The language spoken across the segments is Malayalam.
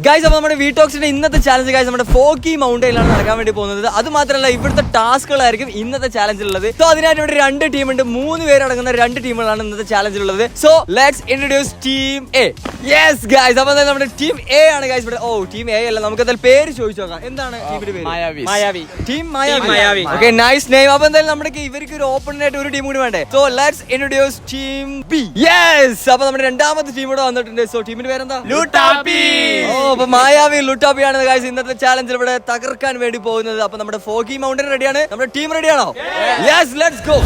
ഗൈസ് അപ്പോൾ നമ്മുടെ വീടോക്സിന്റെ ഇന്നത്തെ ചാലഞ്ച് ഗൈസ് നമ്മുടെ ഫോക്കി മൗണ്ടനിലാണ് നടക്കാൻ വേണ്ടി പോകുന്നത്. അത് മാത്രമല്ല ഇവിടുത്തെ ടാസ്കുകളായിരിക്കും ഇന്നത്തെ ചാലഞ്ചിലുള്ളത്. സോ അതിനായിട്ട് ഇവിടെ 2 ടീമുണ്ട്, 3 പേരടങ്ങുന്ന 2 ടീമുകളാണ് ഇന്നത്തെ ചാലഞ്ചിലുള്ളത്. So let's introduce team A. Yes guys, അപ്പോൾ നമ്മുടെ ടീം എ ആണ് ഗൈസ് ഇവിടെ. ടീം എ അല്ല, നമുക്ക് എന്തായാലും പേര് ചോദിച്ചു നോക്കാം. എന്താണ് ടീമിന്റെ പേര്? Mayavi. Team Mayavi. Okay, nice name. അപ്പോൾ എന്തായാലും നമ്മുടെ ഇവർക്ക് ഒരു ഓപ്പണിനായിട്ട് ഒരു ടീം കൂടി വേണ്ടേ. So let's introduce team B. Yes, അപ്പോൾ നമ്മുടെ രണ്ടാമത്തെ ടീം കൂടെ വന്നിട്ടുണ്ട്. സോ ടീമിന്റെ പേരെന്താ? ലുട്ടാപ്പി. അപ്പൊ മായാവി ലുട്ടാപ്പിയാണ് ഗൈസ് ഇന്നത്തെ ചാലഞ്ചിൽ ഇവിടെ തകർക്കാൻ വേണ്ടി പോകുന്നത്. അപ്പൊ നമ്മുടെ ഫോക്കി മൗണ്ടൻ റെഡിയാണ്. നമ്മുടെ ടീം റെഡിയാണോ? Yes, let's go.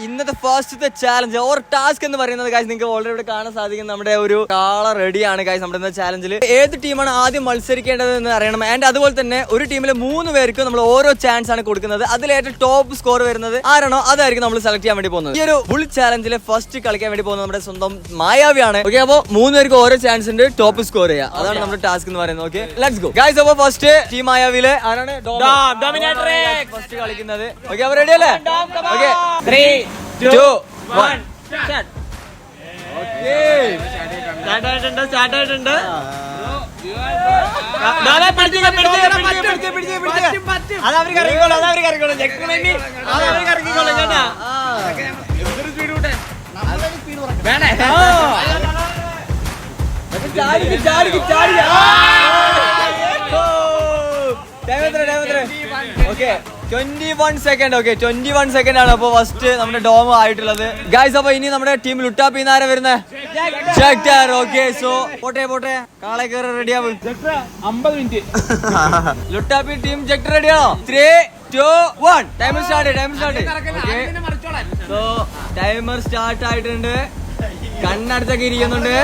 ഇന്നത്തെ ഫസ്റ്റത്തെ ചാലഞ്ച് ഓർ ടാസ്ക് എന്ന് പറയുന്നത് ഗൈസ് നിങ്ങൾക്ക് ഓൾറെഡി ഇവിടെ കാണാൻ സാധിക്കും. നമ്മുടെ ഒരു കാള റെഡിയാണ് ഗൈസ് നമ്മുടെ ഇന്നത്തെ ചാലഞ്ചിൽ. ഏത് ടീമാണ് ആദ്യം മത്സരിക്കേണ്ടത് എന്ന് അറിയണം. ആൻഡ് അതുപോലെ തന്നെ ഒരു ടീമിലെ 3 പേർക്ക് നമ്മൾ ഓരോ ചാൻസ് ആണ് കൊടുക്കുന്നത്. അതിലേറ്റവും ടോപ്പ് സ്കോർ വരുന്നത് ആരാണോ അതായിരിക്കും നമ്മൾ സെലക്ട് ചെയ്യാൻ വേണ്ടി പോകുന്നത്. ഈ ഒരു ഫുൾ ചാലഞ്ചിലെ ഫസ്റ്റ് കളിക്കാൻ വേണ്ടി പോകുന്നത് നമ്മുടെ സ്വന്തം മായാവിയാണ്. ഓക്കെ, അപ്പോൾ 3 പേർക്ക് ഓരോ ചാൻസ് ഉണ്ട് ടോപ്പ് സ്കോർ ചെയ്യുക. അതാണ് നമ്മുടെ ടാസ്ക് എന്ന് പറയുന്നത്. Okay, let's go guys. അപ്പോൾ ഫസ്റ്റ് ടീം മായാവിലെ ആരാണ് ഫസ്റ്റ് കളിക്കുന്നത്? ഓക്കെ, അപ്പോൾ റെഡി അല്ലേ? Okay, 3, 2, 1 start. ഓക്കേ, സ്റ്റാർട്ട് ആയിട്ടുണ്ട്. അതവർക്ക് അറിയിക്കോളൂ ചേട്ടാ. Okay, 21 second. ഓക്കെ, 21 സെക്കൻഡ് ആണ് അപ്പൊ ഫസ്റ്റ് നമ്മുടെ ഡോം ആയിട്ടുള്ളത് ഗൈസ്. അപ്പൊ ഇനി നമ്മുടെ ടീം ലുട്ടാപ്പി ആരാ വരുന്നത്? ജക്ടർ. ഓക്കെ, സോ പോട്ടെ കാളെ കയറി റെഡിയാവും. 50 മിനിറ്റ് ലുട്ടാപ്പി ടീം ജക്ടർ റെഡിയാണോ? 3, 2, 1 timer start. Okay, so timer start ആയിട്ടുണ്ട്. കണ്ണടച്ചൊക്കെ ഇരിക്കുന്നുണ്ട്.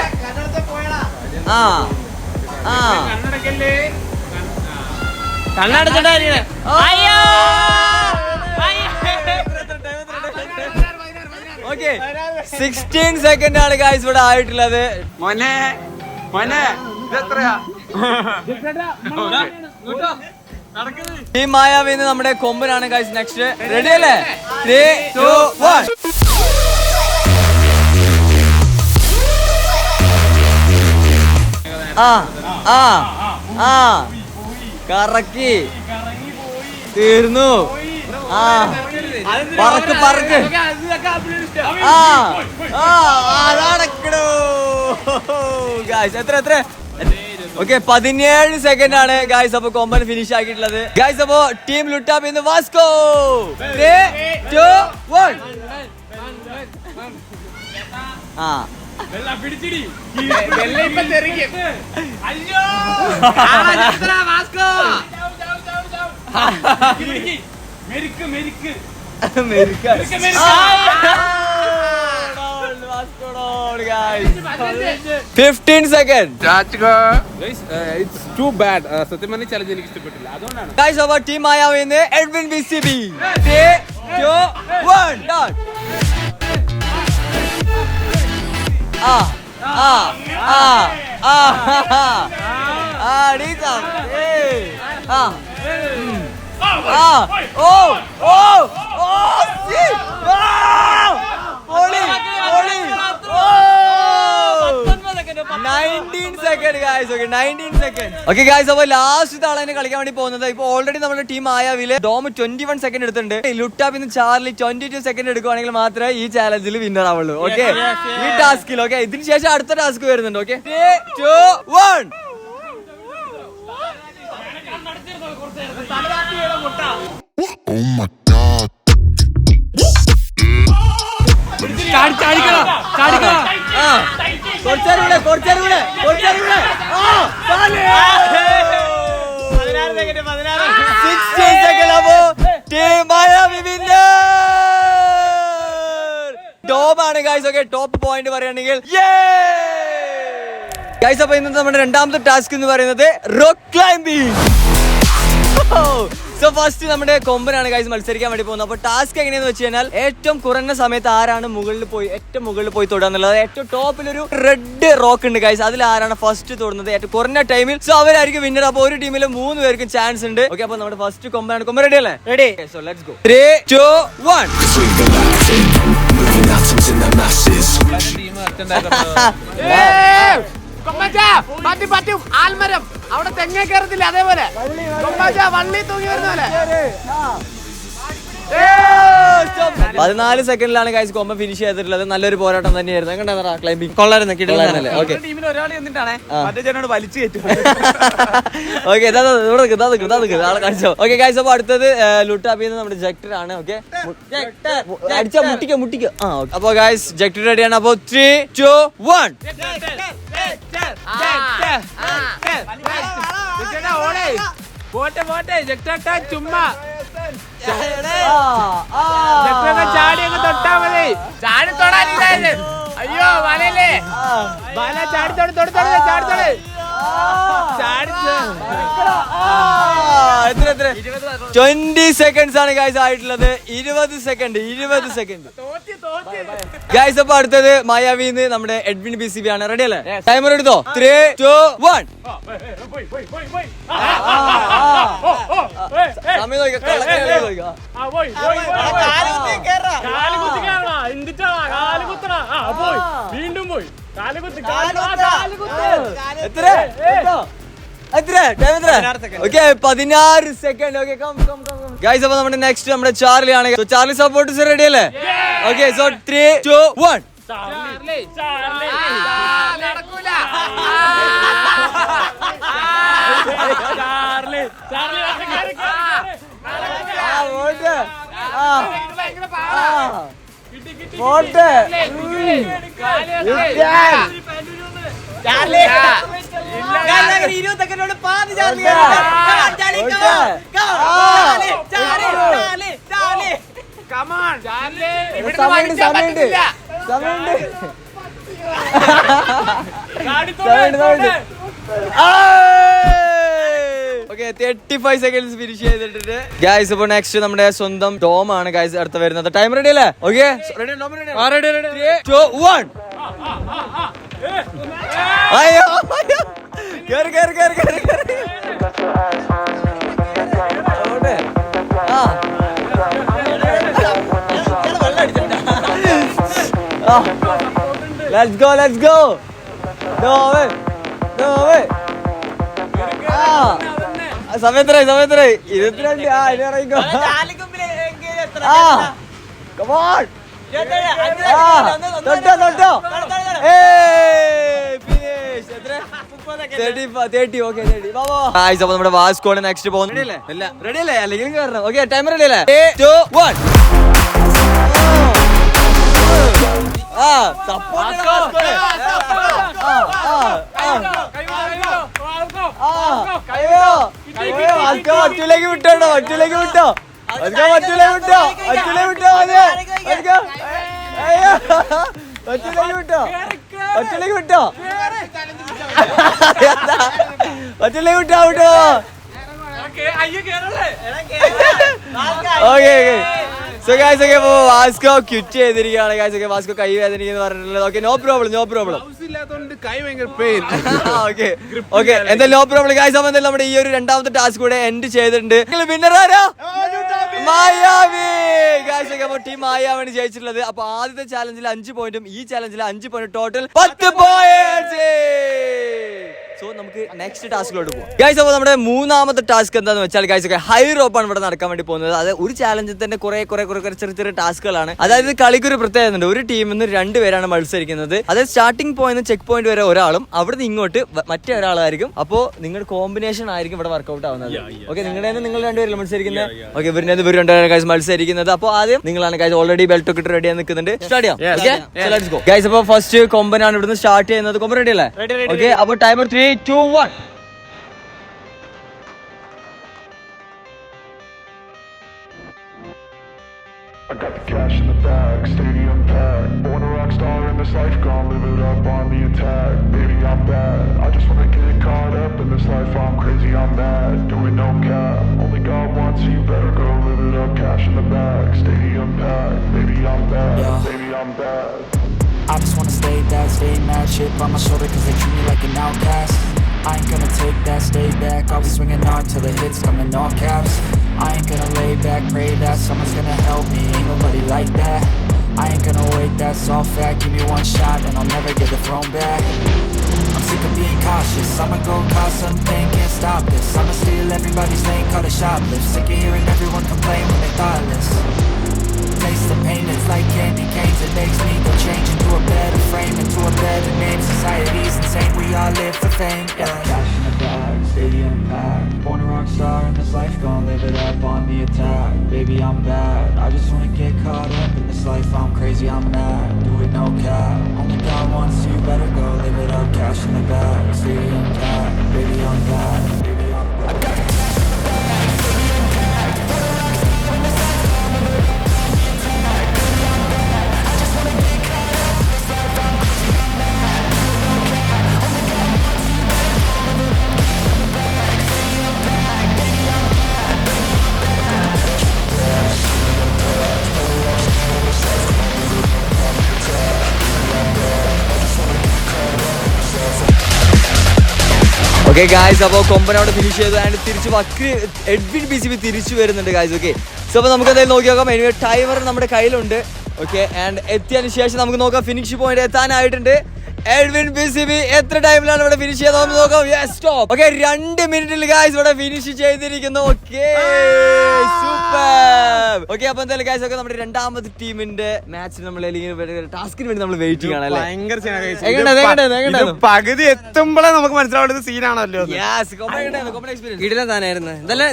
ഓക്കെ, 16 സെക്കൻഡ് ആണ് ഗൈസ് ഇവിടെ ആയിട്ടുള്ളത്. ടീം മായാവിന്ന് നമ്മുടെ കൊമ്പനാണ് ഗൈസ് നെക്സ്റ്റ്. റെഡി അല്ലേ? 3, 2, 1 കറക്കി തീർന്നു. പറക്ക് എത്ര ഓക്കെ, 17 സെക്കൻഡ് ആണ് ഗൈസ് അപ്പൊ കൊമ്പൻ ഫിനിഷ് ആക്കിയിട്ടുള്ളത്. ഗൈസ് അപ്പൊ ടീം ലുട്ടാപ്പ് ഇന്ന് Vasco. 3, 2, 1 15 second. It's too bad. സത്യം പറഞ്ഞ ചലഞ്ച് എനിക്ക് ഇഷ്ടപ്പെട്ടില്ല, അതുകൊണ്ടാണ് ഗൈസ് അപ്പൊ ടീം മായാവിന്ന് Edwin BCB. 3, 2, 1 start. Okay guys, അപ്പൊ ലാസ്റ്റ് ആളെ കളിക്കാൻ വേണ്ടി പോകുന്നത്. ഇപ്പൊ ഓൾറെഡി നമ്മുടെ ടീം ആയാവില് ഡോം 21 സെക്കൻഡ് എടുത്തിട്ടുണ്ട്. ലുട്ടാപ്പിന്ന് ചാർലി 22 സെക്കൻഡ് എടുക്കുവാണെങ്കിൽ മാത്രമേ ഈ ചാലഞ്ചിൽ വിന്നർ ആവുള്ളൂ. ഓക്കെ, ഈ ടാസ്കിൽ. ഓക്കെ, ഇതിന് ശേഷം അടുത്ത ടാസ്ക് വരുന്നുണ്ട്. ഓക്കെ, 3, 2, 1 ടോപ്പാണ് ഗൈസ്. ഓക്കെ, ടോപ്പ് പോയിന്റ് പറയുകയാണെങ്കിൽ ഗൈസ് അപ്പൊ ഇന്നത്തെ നമ്മുടെ രണ്ടാമത്തെ ടാസ്ക് എന്ന് പറയുന്നത് റോക്ക് ക്ലൈംബിംഗ്. സോ ഫസ്റ്റ് നമ്മുടെ കൊമ്പനാണ് ഗൈസ് മത്സരിക്കാൻ വേണ്ടി പോകുന്നത്. അപ്പൊ ടാസ്ക് എങ്ങനെയാന്ന് വെച്ച് കഴിഞ്ഞാൽ ഏറ്റവും കുറഞ്ഞ സമയത്ത് ആരാണ് ഏറ്റവും മുകളിൽ പോയി തൊടുക എന്നുള്ളത്. ഏറ്റവും ടോപ്പിൽ ഒരു റെഡ് റോക്ക് ഉണ്ട് ഗൈസ്, അതിൽ ആരാണ് ഫസ്റ്റ് തൊടുന്നത് ഏറ്റവും കുറഞ്ഞ ടൈമിൽ, സോ അവരായിരിക്കും വിന്നർ. അപ്പൊ ഒരു ടീമിൽ 3 പേർക്കും ചാൻസ് ഉണ്ട്. ഓക്കെ, അപ്പൊ നമ്മുടെ ഫസ്റ്റ് കൊമ്പനാണ്. കൊമ്പൻ റെഡി അല്ലേ? റെഡി. So let's go. 3 2 1. ആൽമരം അവിടെ തെങ്ങ കയറത്തില്ല, അതേപോലെ വള്ളി തൂങ്ങി വരുന്ന പോലെ. 14 സെക്കൻഡിലാണ് ഗൈസ് കൊമ്പ ഫിനിഷ് ചെയ്തിട്ടുള്ളത്. നല്ലൊരു പോരാട്ടം തന്നെയായിരുന്നു. എങ്ങനെയാ ക്ലൈംബിംഗ്? കൊള്ളായിരുന്നു, കിട്ടില്ലായിരുന്നല്ലേ? ഓക്കെ ഓക്കെ, ആളെ കാണിച്ചോ. ഓക്കെ ഗൈസ്, അപ്പൊ അടുത്തത് ലുട്ടാപ്പിന്ന് നമ്മുടെ ജക്ടർ ആണ്. ഓക്കെ, അടിച്ചാ മുട്ടിക്കോ. ആ, അപ്പൊ ഗൈസ് ജക്ടർ റെഡിയാണ്. അപ്പൊ 3 2 1. ചുമ്മാ ചാടി അങ്ങ് തൊട്ടാ മതി. ചാടി തൊടാനില്ല. അയ്യോ വലല്ലേ, വല ചാടി തൊടി. 20 സെക്കൻഡ്സ് ആണ് ഗൈസ് ആയിട്ടുള്ളത്. 20 സെക്കൻഡ് ഗൈസ്. അപ്പൊ അടുത്തത് മായാവിന്ന് നമ്മുടെ എഡ്വിൻ BCB ആണ്. റെഡി അല്ലേ? ടൈമർ എടുത്തോ. 3 2 1. സമയം നോക്കാം. വീണ്ടും പോയി. എത്ര 16 സെക്കൻഡ്. ഓക്കെ ഗൈസ്, അപ്പൊ നമ്മുടെ നെക്സ്റ്റ് നമ്മുടെ ചാർലി ആണ്. ചാർലി സപ്പോർട്ടേഴ്സ് റെഡി അല്ലേ? Okay, so 3 2 1. Okay, 35 seconds finish ചെയ്തിട്ടുണ്ട് ഗൈസ്. ഇപ്പൊ നെക്സ്റ്റ് നമ്മുടെ സ്വന്തം ടോം ആണ് ഗൈസ് അടുത്ത വരുന്നത്. ടൈം റെഡി അല്ലേ? ഓക്കെ, 3 2 1. അയ്യോ, കേറി. Let's go. No way. സമയത്തരായി 22. ഇനി ഇറങ്ങിക്കോ. Come on. തൊട്ടോ. ഫിനിഷ്. എത്ര? 30. ഓക്കെ, 30. ഗൈസ്, അപ്പൊ നമ്മുടെ വാസ്കോണ് നെക്സ്റ്റ് പോകുന്നു. റെഡി അല്ലേ? അല്ലെങ്കിൽ കയറണം. ഓക്കെ, ടൈം റെഡി അല്ലേ? 3 2 1. മറ്റൂലേക്ക് വിട്ടോ. So guys, okay, Vasco quit ചെയ്തിരിക്കുകയാണ് guys. Okay, വാസ്കോ കൈ വേദനിക്കുന്നു പറഞ്ഞിട്ടുള്ളത്. Okay, no problem. Okay, എന്തായാലും no problem guys. അപ്പോൾ എന്തായാലും നമ്മുടെ ഈ ഒരു രണ്ടാമത്തെ ടാസ്ക് കൂടെ എൻഡ് ചെയ്തിട്ടുണ്ട്. വിന്നർ ആരാ? മായാവി guys. Okay, അപ്പോൾ ടീം മായാവിയാണ് ജയിച്ചിട്ടുള്ളത്. അപ്പോൾ ആദ്യത്തെ ചാലഞ്ചിൽ 5 പോയിന്റും ഈ ചാലഞ്ചിൽ 5 പോയിന്റ്, ടോട്ടൽ 10 പോയിന്റ്സ്. സോ നമുക്ക് നെക്സ്റ്റ് ടാസ്കിലോട്ട് പോകാം ഗൈസ്. അപ്പോൾ നമ്മുടെ മൂന്നാമത്തെ ടാസ്ക് എന്താണെന്ന് വെച്ചാൽ ഗൈസ്, ഒക്കെ ഹൈ റോപ്പാണ് ഇവിടെ നടക്കാൻ വേണ്ടി പോകുന്നത്. അത് ഒരു ചാലഞ്ചിൽ തന്നെ കുറെ ചെറിയ ടാസ്കുകളാണ്. അതായത് കളിക്കൊരു പ്രത്യേകത ഉണ്ട്. ഒരു ടീമിൽ നിന്ന് 2 പേരാണ് മത്സരിക്കുന്നത്. അതായത് സ്റ്റാർട്ടിംഗ് പോയിന്റ് ചെക്ക് പോയിന്റ് വരെ ഒരാളും അവിടുന്ന് ഇങ്ങോട്ട് മറ്റേ ഒരാളായിരിക്കും. അപ്പോൾ നിങ്ങളുടെ കോമ്പിനേഷൻ ആയിരിക്കും ഇവിടെ വർക്ക്ഔട്ട് ആവുന്നത്. ഓക്കെ, നിങ്ങളുടെ നിങ്ങൾ 2 പേരല്ലേ മത്സരിക്കുന്നത്? ഓക്കെ, ഇവർ 2 പേരും ഗൈസ് മത്സരിക്കുന്നത്. അപ്പോൾ ആദ്യം നിങ്ങളാണ് ഗൈസ് ഓൾറെഡി ബെൽറ്റ് ഒക്കെ റെഡി ആയി നിൽക്കുന്നുണ്ട്. സ്റ്റാർട്ട് ചെയ്യാം. Let's go guys. അപ്പോൾ ഫസ്റ്റ് കൊമ്പനാണ് ഇവിടുന്ന് സ്റ്റാർട്ട് ചെയ്യുന്നത്. കൊമ്പൻ റെഡി അല്ലേ? ഓക്കെ, അപ്പോൾ timer 3 2 1. I got the cash in the bag, stadium packed. Born a rock star in this life, gon' live it up on the attack. Baby, I'm bad. I just wanna get caught up in this life. I'm crazy, I'm mad. Doing no cap. Only God wants you, better go live it up. Cash in the bag, stadium packed. Baby, I'm bad. Baby, I'm bad. I just wanna stay bad, stay mad. Chip on my shoulder cause they treat me like an outcast. I ain't gonna take that, stay back. I'll be swinging hard till the hits come in all caps. I ain't gonna lay back, pray that someone's gonna help me. Ain't nobody like that. I ain't gonna wait, that's all fact. Give me one shot and I'll never get the throne back. I'm sick of being cautious. I'ma go cause something, can't stop this. I'ma steal everybody's lane, call it shoplift. Sick of hearing everyone complain when they thoughtless. Taste the pain, it's like candy canes. It makes me go change into a better frame, into a better name. Society's insane, we all live for fame. Cash in the bag, stadium packed. Born a rock star in this life, gon' live it up on the attack. Baby, I'm bad. I just wanna get caught up in this life. I'm crazy, I'm mad. Do it no cap. Only God wants you, better go live it up. Cash in the bag, stadium packed. Baby, I'm bad. Baby, I'm bad. Okay guys, അപ്പോൾ കൊമ്പനോട് ഫിനിഷ് ചെയ്തു ആൻഡ് തിരിച്ച് വക്രി എഡ്വിൻ BCB തിരിച്ചു വരുന്നുണ്ട് ഗായ്സ്. ഓക്കെ, സോ അപ്പോൾ നമുക്ക് എന്തായാലും നോക്കി നോക്കാം. എനിവേ ടൈമർ നമ്മുടെ കയ്യിലുണ്ട്. ഓക്കെ, ആൻഡ് എത്തിയതിന് ശേഷം നമുക്ക് നോക്കാം. ഫിനിഷ് പോയിന്റ് എത്താനായിട്ടുണ്ട്. എഡ്വിൻ BCB എത്ര ടൈമിലാണ് ഇവിടെ ഫിനിഷ് ചെയ്തത് നമുക്ക് നോക്കാം. Yes, stop. ഓക്കെ, 2 മിനിറ്റിൽ ഗായ്സ് ഇവിടെ ഫിനിഷ് ചെയ്തിരിക്കുന്നു. Okay, super. ഓക്കെ, അപ്പോൾ എന്തായാലും ഗായ്സ് ഒക്കെ നമ്മുടെ രണ്ടാമത്തെ ടീമിന്റെ മാച്ച് നമ്മൾ ടാസ്കിന് വേണ്ടി നമ്മൾ വെയിറ്റിംഗ് ആണ് അല്ലേ? പകുതി എത്തുമ്പോഴേ നമുക്ക് മനസ്സിലാവേണ്ടത് സീനാണല്ലോ.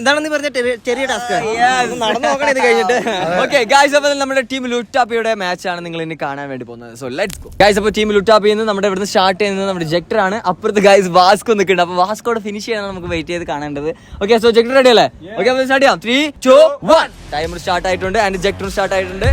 ഇതാണെന്ന് പറഞ്ഞ ചെറിയ ടാസ്ക് നടന്നു നോക്കണം ഇത് കഴിഞ്ഞിട്ട്. ഓക്കെ ഗായ്സ്, അപ്പോൾ നമ്മുടെ ടീം ലുട്ടാപ്പിയുടെ മാച്ച് ആണ് നിങ്ങൾ ഇനി കാണാൻ വേണ്ടി പോകുന്നത്. So let's go guys. അപ്പോൾ ടീം ലുട്ടാപ്പി നമ്മുടെ ഇവിടുന്ന് സ്റ്റാർട്ട് ചെയ്യുന്നത് നമ്മുടെ ജെക്ടർ ആണ്. അപ്പുറത്ത് ഗായ്സ് വാസ്കോ നിൽക്കുന്നുണ്ട്. അപ്പോൾ വാസ്കോടെ ഫിനിഷ് ചെയ്യാനാണ് നമുക്ക് വെയിറ്റ് ചെയ്ത് കാണേണ്ടത്. ഓക്കെ, സോ ജെക്ടർ റെഡി അല്ലേ? ഓക്കെ, അപ്പോൾ സ്റ്റാർട്ട് ചെയ്യാം. 3, 2, 1. ടൈമർ സ്റ്റാർട്ട് ആയിട്ടുണ്ട് ആൻഡ് ജെക്ടർ സ്റ്റാർട്ട് ആയിട്ടുണ്ട്.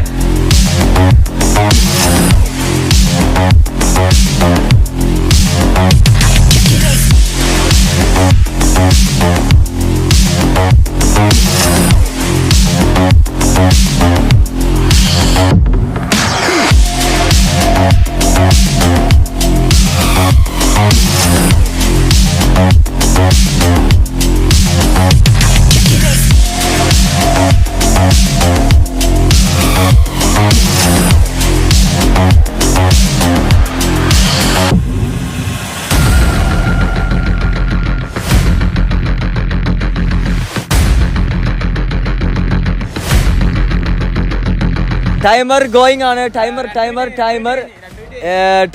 ടൈമർ ഗോയിങ് ആണ്.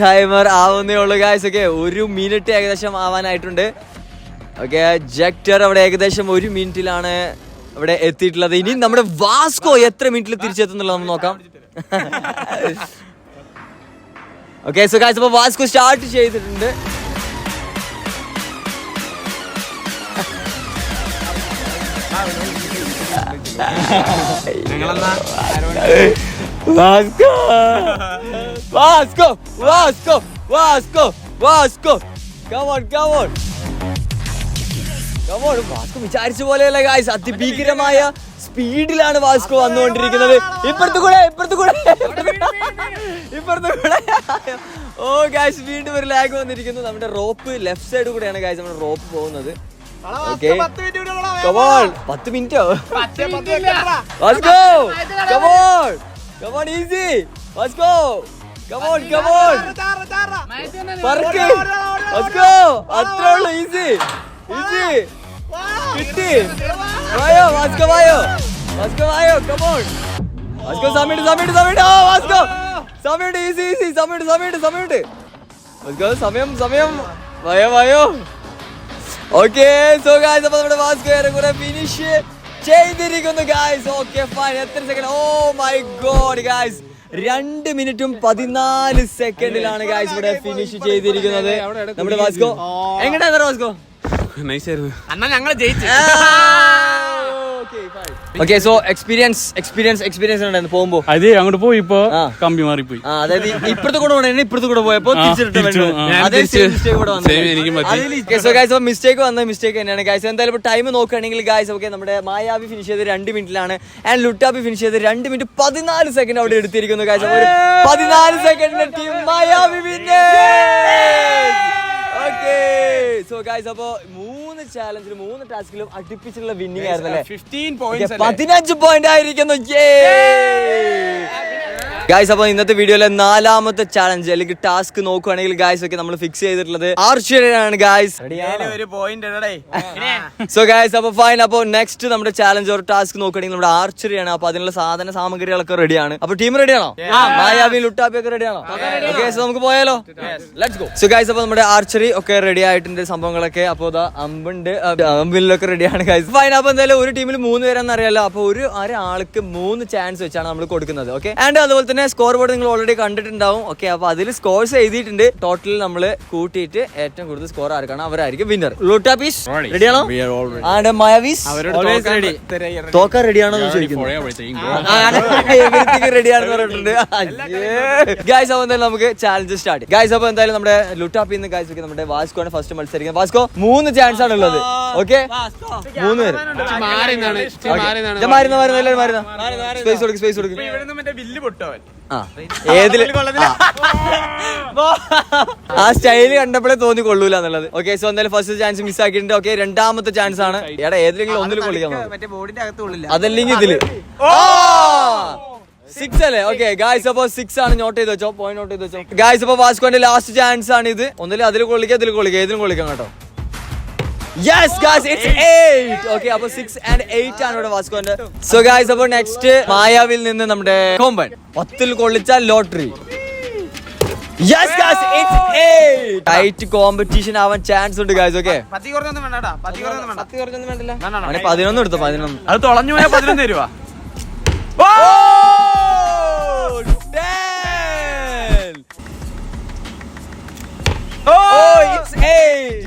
ടൈമർ ആവുന്നേ ഉള്ളൂ ഗായ്സ്. ഓക്കെ, 1 മിനിറ്റ് ഏകദേശം ആവാനായിട്ടുണ്ട്. ഓക്കെ, ജെക്ടർ അവിടെ ഏകദേശം 1 മിനിറ്റിലാണ് ഇവിടെ എത്തിയിട്ടുള്ളത്. ഇനി നമ്മുടെ വാസ്കോ എത്ര മിനിറ്റിൽ തിരിച്ചെത്തുന്നുള്ളത് നമുക്ക് നോക്കാം. ഓക്കെ, സോ ഗായ്സ്, അപ്പോൾ വാസ്കോ സ്റ്റാർട്ട് ചെയ്തിട്ടുണ്ട്. Vasco! Come on! വാസ്കോ വിചാരിച്ച പോലെയല്ല ഗായ്സ്, അതിഭീകരമായ സ്പീഡിലാണ് വാസ്കോ വന്നുകൊണ്ടിരിക്കുന്നത്. ഇപ്പുറത്ത് കൂടെ. ഓ ഗായ്സ്, വീണ്ടും ഒരു ലാഗ് വന്നിരിക്കുന്നു. നമ്മുടെ റോപ്പ് ലെഫ്റ്റ് സൈഡ് കൂടെയാണ് ഗായ്സ് നമ്മുടെ റോപ്പ് പോകുന്നത്. ഓക്കെ, 10 മിനിറ്റോ? Vasco, come on, easy. Let's go. Come on. പറക്ക്. Let's go. അത്രേ ഉള്ളൂ. easy. കിട്ടി. വാസ്കോ. Come on. വാസ്കോ, സമയം. ഓ വാസ്കോ, സമയം. easy. സമയം. Let's go. സമയം. വായോ. ഓക്കെ, സോ ഗായ്സ്, അപ്പോൾ നമ്മുടെ വാസ്കോ ഏറെക്കുറെ ഫിനിഷ് ചെയ്തിരിക്കുന്നു ഗായ്സ്. Okay, fine. എത്ര second? Oh my god guys, 2 മിനിറ്റും 14 സെക്കൻഡിലാണ് ഗായ്സ് ഇവിടെ ഫിനിഷ് ചെയ്തിരിക്കുന്നത് നമ്മുടെ വാസ്കോ. എങ്ങനെയാ വാസ്കോ? നൈസ് ആയിരുന്നു. അന്നാ ഞങ്ങൾ ജയിച്ചു. ഓക്കെ സോ എക്സ്പീരിയൻസ് ഉണ്ടായിരുന്നു പോകുമ്പോ. അതെ അങ്ങോട്ട് പോയി ഇപ്പൊ കമ്പി മാറിപ്പോയി. അതായത് ഇപ്പുറത്ത് കൂടെ പോകണേ ഇപ്പുറത്ത് കൂടെ പോയപ്പോ മിസ്റ്റേക്ക് വന്ന മിസ്റ്റേക്ക് തന്നെയാണ് ഗൈസ്. എന്തായാലും ഇപ്പൊ ടൈം നോക്കുകയാണെങ്കിൽ ഗൈസ് ഓക്കെ നമ്മുടെ മായാവി ഫിനിഷ് ചെയ്ത് 2 മിനിറ്റിലാണ് ആൻഡ് ലുട്ടാപ്പി ഫിനിഷ് ചെയ്ത് 2 മിനിറ്റ് 14 സെക്കൻഡ് അവിടെ എടുത്തിരിക്കുന്നു ഗൈസ്. 14 സെക്കൻഡിന്റെ ടീം മായാവി വിന്നേ. ഓക്കെ സോ ഗൈസ് അപ്പൊ 3 ചാലഞ്ചിലും 3 ടാസ്കിലും അടുപ്പിച്ചുള്ള വിന്നിംഗ് ആയിരുന്നു അല്ലേ? 15 പോയിന്റ് ആയിരിക്കുന്നു. ഗൈസ് അപ്പൊ ഇന്നത്തെ വീഡിയോയിലെ 4ാമത്തെ ചാലഞ്ച് അല്ലെങ്കിൽ ടാസ്ക് നോക്കുവാണെങ്കിൽ ഗൈസ് ഒക്കെ നമ്മൾ ഫിക്സ് ചെയ്തിട്ടുള്ളത് ആർച്ചറിയാണ് ഗൈസ്. സോ ഗൈസ് അപ്പൊ ഫൈൻ. അപ്പൊ നെക്സ്റ്റ് നമ്മുടെ ചാലഞ്ച് ഒരു ടാസ്ക് നോക്കുകയാണെങ്കിൽ നമ്മുടെ ആർച്ചറിയാണ്. അപ്പൊ അതിനുള്ള സാധന സാമഗ്രികളൊക്കെ റെഡിയാണ്. അപ്പൊ ടീം റെഡിയാണോ? മായാവി ലുട്ടാപ്പി ഒക്കെ റെഡിയാണോ? ഓക്കെ സോ നമുക്ക് പോയാലോ? Let's go. സോ ഗൈസ് അപ്പൊ നമ്മുടെ ആർച്ചറി ഒക്കെ റെഡി ആയിട്ടുണ്ട് സംഭവങ്ങളൊക്കെ. അപ്പൊ അമ്പുണ്ട്, അമ്പിലൊക്കെ റെഡിയാണ് ഗൈസ്. ഫൈൻ. അപ്പൊ എന്തായാലും ഒരു ടീമിൽ 3 പേരെന്ന് അറിയാലോ. അപ്പൊ ഒരാൾക്ക് 3 ചാൻസ് വെച്ചാണ് നമ്മൾ കൊടുക്കുന്നത്. ഓക്കെ ആൻഡ് അതുപോലെ തന്നെ സ്കോർ ബോർഡ് നിങ്ങൾ ഓൾറെഡി കണ്ടിട്ടുണ്ടാവും. ഓക്കെ അപ്പൊ അതിൽ സ്കോർസ് എഴുതിയിട്ടുണ്ട്. ടോട്ടൽ നമ്മൾ കൂട്ടിയിട്ട് ഏറ്റവും കൂടുതൽ സ്കോർ ആർക്കാണ് അവരായിരിക്കും വിന്നർ. ലുട്ടാപ്പീസ് റെഡിയാണോ? ആൻഡ് മായാവീസ് തോക്കാൻ റെഡിയാണോ ചോദിക്കുന്നു. റെഡിയാണെന്ന് പറഞ്ഞിട്ടുണ്ട് ഗൈസ്. അപ്പൊ എന്തായാലും നമുക്ക് ചാലഞ്ച് സ്റ്റാർട്ട്. ഗൈസ് അപ്പൊ എന്തായാലും നമ്മുടെ ലുട്ടാപ്പി ഗൈസ് ഒക്കെ നമ്മുടെ വാസ്കോ ആണ് ഫസ്റ്റ് മത്സരിക്കുന്നത്. വാസ്കോ 3 ചാൻസ് ആണ് ഉള്ളത്. ഓക്കെ 3 പേര് സ്പേസ് കൊടുക്കും. ആ സ്റ്റൈല് കണ്ടപ്പോഴേ തോന്നി കൊള്ളൂല എന്നുള്ളത്. ഓക്കെ സോ എന്തായാലും ഫസ്റ്റ് ചാൻസ് മിസ് ആക്കിയിട്ടുണ്ട്. ഓക്കെ 2ാമത്തെ ചാൻസ് ആണ്. എടാ ഏതെങ്കിലും ഒന്നിൽ കൊള്ളിക്കാൻ അതല്ലെങ്കിൽ ഇതില് 6 അല്ലേ? ഓക്കെ ഗായ്സ് അപ്പൊ 6 ആണ്. നോട്ട് ചെയ്ത് വെച്ചോ, പോയിന്റ് നോട്ട് ചെയ്ത് വെച്ചോ ഗായ്സ്. അപ്പൊ വാസ്കോന്റെ ലാസ്റ്റ് ചാൻസ് ആണ് ഇത്. ഒന്നിലും അതിൽ കൊള്ളിക്കാം ഇതിൽ കൊള്ളിക്കാം ഏതിലും കൊള്ളിക്കാം കേട്ടോ. Yes guys it's 8. ഓക്കെ അപ്പൊ 6 and 8 ആണ് ഇവിടെ വാസ്കോന്റെ. സോ ഗായ്സ് അപ്പൊ നെക്സ്റ്റ് മായാവിൽ നിന്ന് നമ്മുടെ കോമ്പൻ 10ൽ കൊള്ളിച്ചാൽ lottery. Yes guys it's 8. Tight competition ആവാൻ ചാൻസ് ഉണ്ട് ഗായ്സ്. ഓക്കെ 11 എടുത്തോ 11 അത് തുളഞ്ഞു പോയാൽ 11 തരുവാ.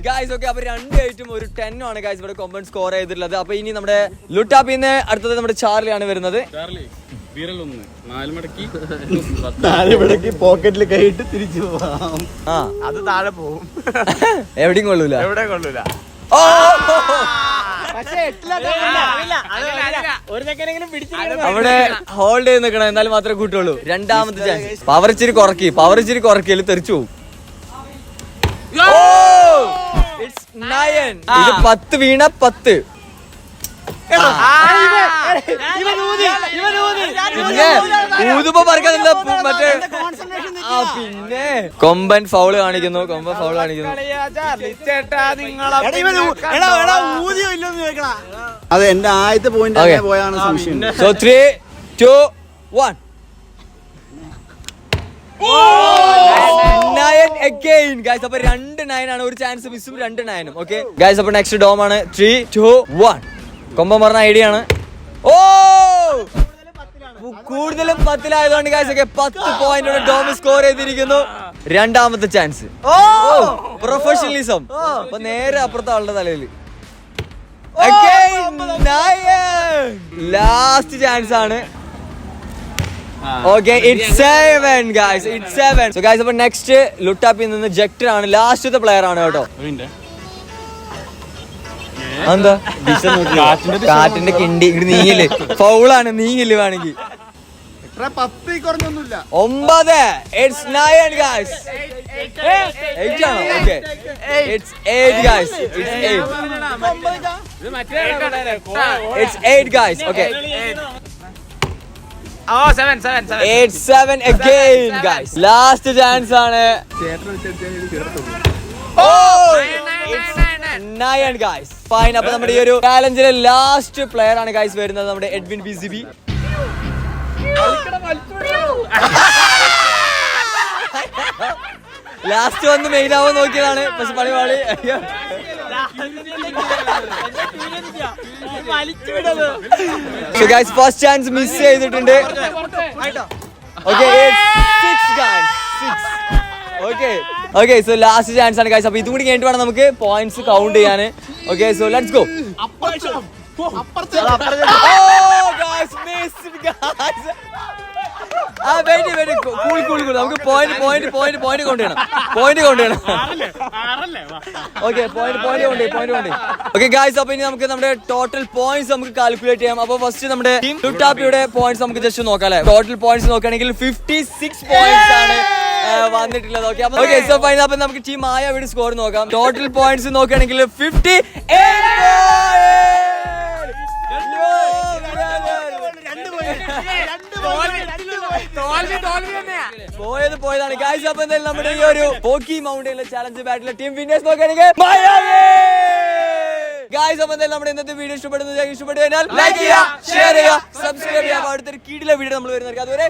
ഗൈസ് ഓക്കെ അപ്പൊ 2 8ഉം ഒരു 10ഉം ആണ് ഗൈസ് ഇവിടെ കോമ്പൻ സ്കോർ ചെയ്തിട്ടുള്ളത്. അപ്പൊ ഇനി നമ്മുടെ ലുട്ടാപ്പിന്ന് അടുത്തത് നമ്മുടെ ചാർലിയാണ് വരുന്നത്. പോക്കറ്റിൽ കൈയിട്ട് തിരിച്ചു പോവാം. അത് താഴെ പോവും. എവിടെയും കൊള്ളൂല. അവിടെ ഹോൾഡ് ചെയ്ത് നിൽക്കണം എന്നാലും മാത്രമേ കൂട്ടുള്ളൂ. 2ാമത്തെ ചാൻസ്. പവർ ഇച്ചിരി കുറക്കി തെറിച്ചു പോകും. It's 9. ഇത് 10 വീണ 10. പിന്നെ ഊതുമ്പോ പറക്കാൻ മറ്റേ പിന്നെ കൊമ്പൻ ഫൗള് കാണിക്കുന്നു. അത് എന്റെ ആദ്യത്തെ പോയിന്റ് പോയാണ് സംശയം. So 3 2 1 9 again guys. അപ്പൊ 2 9 ആണ്. ഒരു ചാൻസ് മിസ്സും 2 9ഉം. ഓക്കെ ഗൈസ് അപ്പൊ നെക്സ്റ്റ് ഡോം ആണ്. 3 2 1 കൊമ്പൻ പറഞ്ഞ ഐഡിയ ആണ്. ഓ കൂടുതലും 10ലായതുകൊണ്ട് ഗൈസ് ഒക്കെ 10 പോയിന്റ് ഡോം സ്കോർ ചെയ്തിരിക്കുന്നു. 2ാമത്തെ ചാൻസ്. പ്രൊഫഷണലിസം. അപ്പൊ നേരെ അപ്പുറത്തെ ആളുടെ തലയിൽ. ലാസ്റ്റ് ചാൻസ് ആണ്. Okay, it's 7 guys. It's 7. So guys, അപ്പൊ നെക്സ്റ്റ് ലുട്ടാപ്പിൽ നിന്ന് ജെക്ടർ ആണ്. ലാസ്റ്റത്തെ പ്ലെയർ ആണ് കേട്ടോ. എന്താ കാറ്റിന്റെ കിണ്ടി ഇങ്ങോട്ട് നീങ്ങില്. ഫൗളാണ്, നീങ്ങില് വേണമെങ്കിൽ. 9. It's 9 guys. 8 ആണോ? Okay. It's 8 guys. It's 8. It's 8 guys. Okay. 7 again guys. Last chance ആണ്. It's 9 guys. Fine. അപ്പൊ നമ്മുടെ ഈ ഒരു ചാലഞ്ചിലെ ലാസ്റ്റ് പ്ലെയർ ആണ് ഗൈസ് വരുന്നത് നമ്മുടെ എഡ്വിൻ BCB. ലാസ്റ്റ് വന്ന് മെയിൻ ആവാൻ നോക്കിയതാണ് പക്ഷെ പണി പാളി. So guys, first chance miss ചെയ്തിട്ടുണ്ട്. Okay, it's 6 guys. 6. Okay, so last chance ആണ് guys. അപ്പോൾ ഇതും കൂടി കഴിഞ്ഞിട്ട് വേണം നമുക്ക് പോയിന്റ്സ് കൗണ്ട് ചെയ്യാൻ. Okay, so let's go. നമുക്ക് പോയിന്റ് കൊണ്ടുവരണം. ഓക്കെ ഓക്കെ ഗായ്സ്, അപ്പൊ ഇനി നമുക്ക് നമ്മുടെ ടോട്ടൽ പോയിന്റ്സ് നമുക്ക് കാൽക്കുലേറ്റ് ചെയ്യാം. അപ്പൊ ഫസ്റ്റ് നമ്മുടെ ടീം ടുട്ടാപ്പിയുടെ പോയിന്റ്സ് നമുക്ക് ജസ്റ്റ് നോക്കാം അല്ലെ. ടോട്ടൽ പോയിന്റ്സ് നോക്കുകയാണെങ്കിൽ 56 പോയിന്റ്സ് ആണ് വന്നിട്ടുള്ളത്. Okay so fine. അപ്പൊ നമുക്ക് ടീം മായാവിയുടെ സ്കോർ നോക്കാം. ടോട്ടൽ പോയിന്റ്സ് നോക്കുകയാണെങ്കിൽ 58 പോയതാണ് ഗായ്സ്. അപ്പൊ എന്തായാലും നമ്മുടെ ഈ ഒരു പോക്കി മൗണ്ടനിലെ ചാലഞ്ച് ബാറ്റിലെ ടീം വിന്നേഴ്സ് നോക്കുകയാണെങ്കിൽ ഗായ്സ്. അപ്പൊ എന്തായാലും നമ്മുടെ ഇന്നത്തെ വീഡിയോ ഇഷ്ടപ്പെട്ടു കഴിഞ്ഞാൽ ലൈക്ക് ചെയ്യുക, ഷെയർ ചെയ്യുക, സബ്സ്ക്രൈബ് ചെയ്യുക. അടുത്തൊരു കീഴിലെ വീഡിയോ നമ്മൾ വരുന്നതായിരിക്കും. അതുവരെ